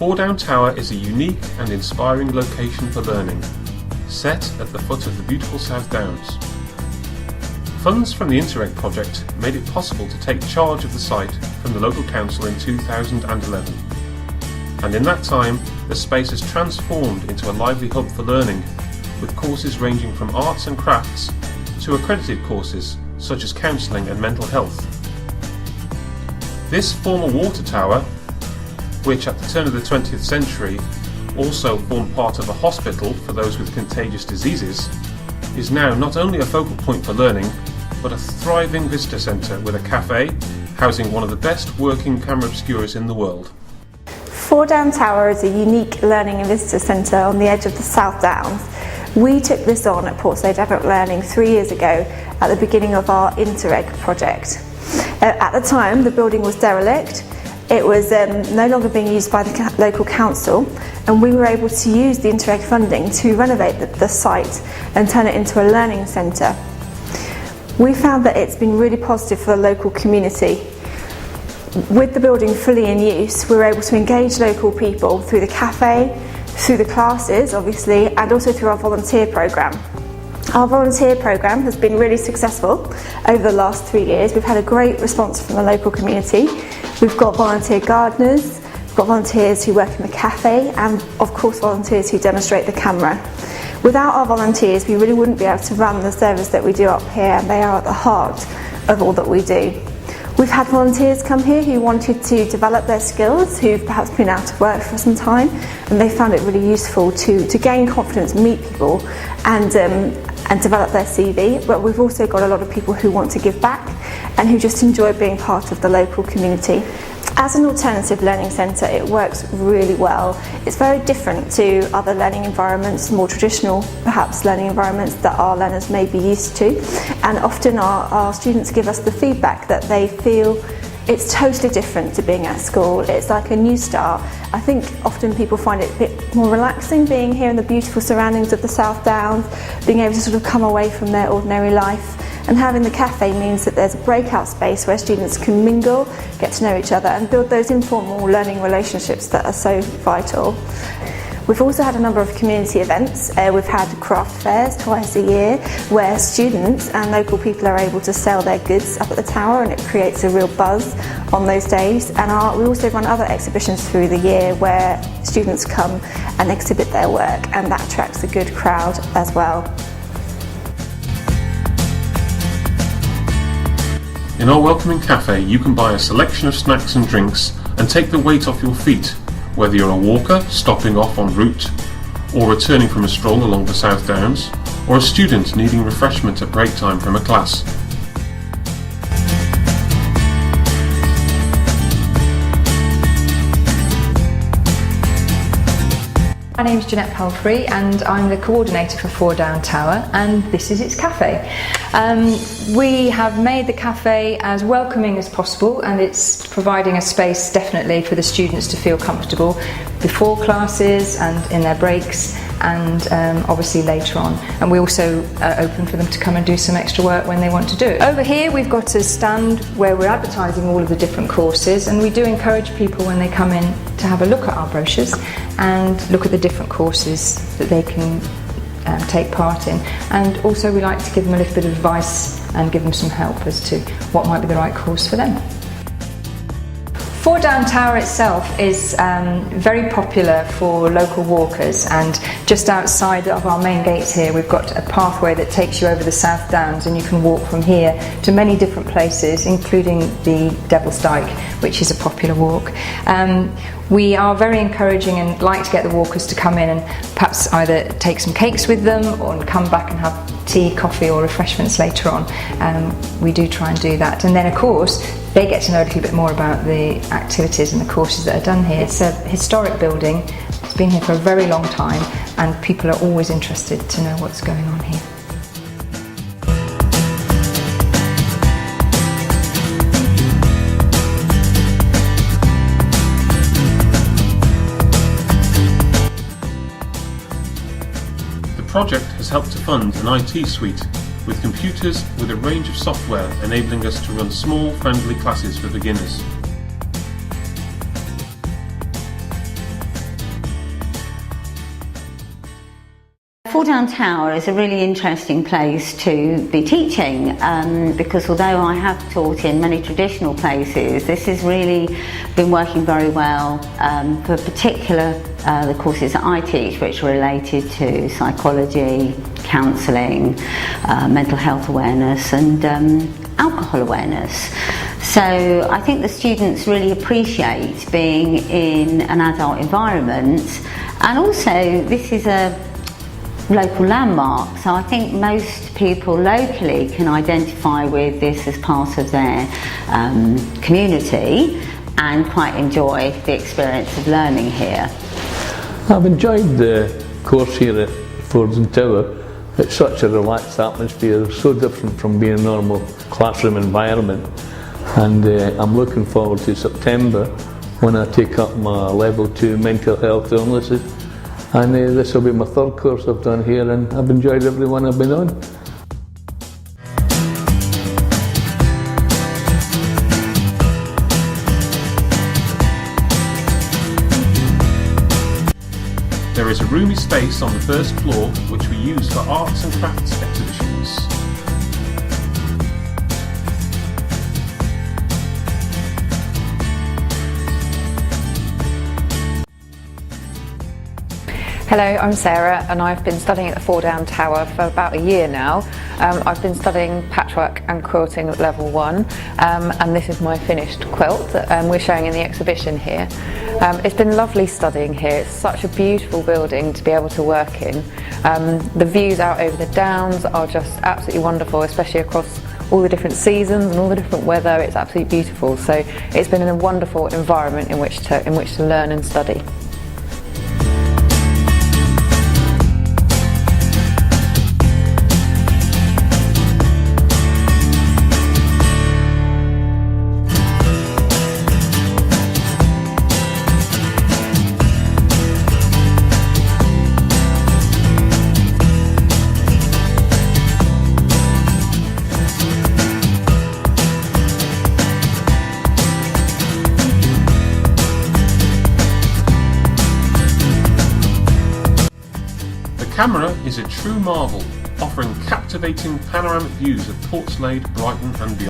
Foredown Tower is a unique and inspiring location for learning, set at the foot of the beautiful South Downs. Funds from the Interreg project made it possible to take charge of the site from the local council in 2011. And in that time, the space has transformed into a lively hub for learning, with courses ranging from arts and crafts to accredited courses such as counselling and mental health. This former water tower, which at the turn of the 20th century also formed part of a hospital for those with contagious diseases, is now not only a focal point for learning, but a thriving visitor centre with a cafe housing one of the best working camera obscuras in the world. Foredown Tower is a unique learning and visitor centre on the edge of the South Downs. We took this on at Portslade Adult Learning 3 years ago at the beginning of our Interreg project. At the time, the building was derelict. It was no longer being used by the local council, and we were able to use the Interreg funding to renovate the site and turn it into a learning centre. We found that it's been really positive for the local community. With the building fully in use, we were able to engage local people through the cafe, through the classes obviously, and also through our volunteer programme. Our volunteer programme has been really successful over the last 3 years. We've had a great response from the local community. We've got volunteer gardeners, we've got volunteers who work in the cafe, and of course volunteers who demonstrate the camera. Without our volunteers, we really wouldn't be able to run the service that we do up here, and they are at the heart of all that we do. We've had volunteers come here who wanted to develop their skills, who've perhaps been out of work for some time, and they found it really useful to gain confidence, meet people, and develop their CV. But we've also got a lot of people who want to give back and who just enjoy being part of the local community. As an alternative learning centre, it works really well. It's very different to other learning environments, more traditional perhaps learning environments that our learners may be used to, and often our students give us the feedback that they feel it's totally different to being at school. It's like a new start. I think often people find it a bit more relaxing being here in the beautiful surroundings of the South Downs, being able to sort of come away from their ordinary life. And having the cafe means that there's a breakout space where students can mingle, get to know each other, and build those informal learning relationships that are so vital. We've also had a number of community events. We've had craft fairs twice a year where students and local people are able to sell their goods up at the tower, and it creates a real buzz on those days. And we also run other exhibitions through the year where students come and exhibit their work, and that attracts a good crowd as well. In our welcoming cafe, you can buy a selection of snacks and drinks and take the weight off your feet, whether you're a walker stopping off en route or returning from a stroll along the South Downs, or a student needing refreshment at break time from a class. My name is Jeanette Palfrey and I'm the coordinator for Foredown Tower, and this is its cafe. We have made the cafe as welcoming as possible, and it's providing a space definitely for the students to feel comfortable before classes and in their breaks, and obviously later on. And we also are open for them to come and do some extra work when they want to do it. Over here we've got a stand where we're advertising all of the different courses, and we do encourage people when they come in to have a look at our brochures and look at the different courses that they can take part in. And also we like to give them a little bit of advice and give them some help as to what might be the right course for them. Foredown Tower itself is very popular for local walkers, and just outside of our main gates here we've got a pathway that takes you over the South Downs, and you can walk from here to many different places, including the Devil's Dyke, which is a popular walk. We are very encouraging and like to get the walkers to come in and perhaps either take some cakes with them or come back and have tea, coffee or refreshments later on. We do try and do that, and then of course they get to know a little bit more about the activities and the courses that are done here. It's a historic building, it's been here for a very long time, and people are always interested to know what's going on here. The project has helped to fund an IT suite with computers with a range of software enabling us to run small, friendly classes for beginners. Foredown Tower is a really interesting place to be teaching because although I have taught in many traditional places, this has really been working very well for particular the courses that I teach, which are related to psychology, counselling, mental health awareness and alcohol awareness. So I think the students really appreciate being in an adult environment, and also this is a local landmark, so I think most people locally can identify with this as part of their community and quite enjoy the experience of learning here. I've enjoyed the course here at Foredown Tower. It's such a relaxed atmosphere, so different from being a normal classroom environment, and I'm looking forward to September when I take up my level 2 mental health illnesses, and this will be my third course I've done here, and I've enjoyed every one I've been on. There is a roomy space on the first floor which we use for arts and crafts exhibitions. Hello, I'm Sarah and I've been studying at the Foredown Tower for about a year now. I've been studying patchwork and quilting at level 1 and this is my finished quilt that we're showing in the exhibition here. It's been lovely studying here. It's such a beautiful building to be able to work in. The views out over the downs are just absolutely wonderful, especially across all the different seasons and all the different weather. It's absolutely beautiful. So it's been a wonderful environment in which to learn and study. The camera is a true marvel, offering captivating panoramic views of Portslade, Brighton and beyond.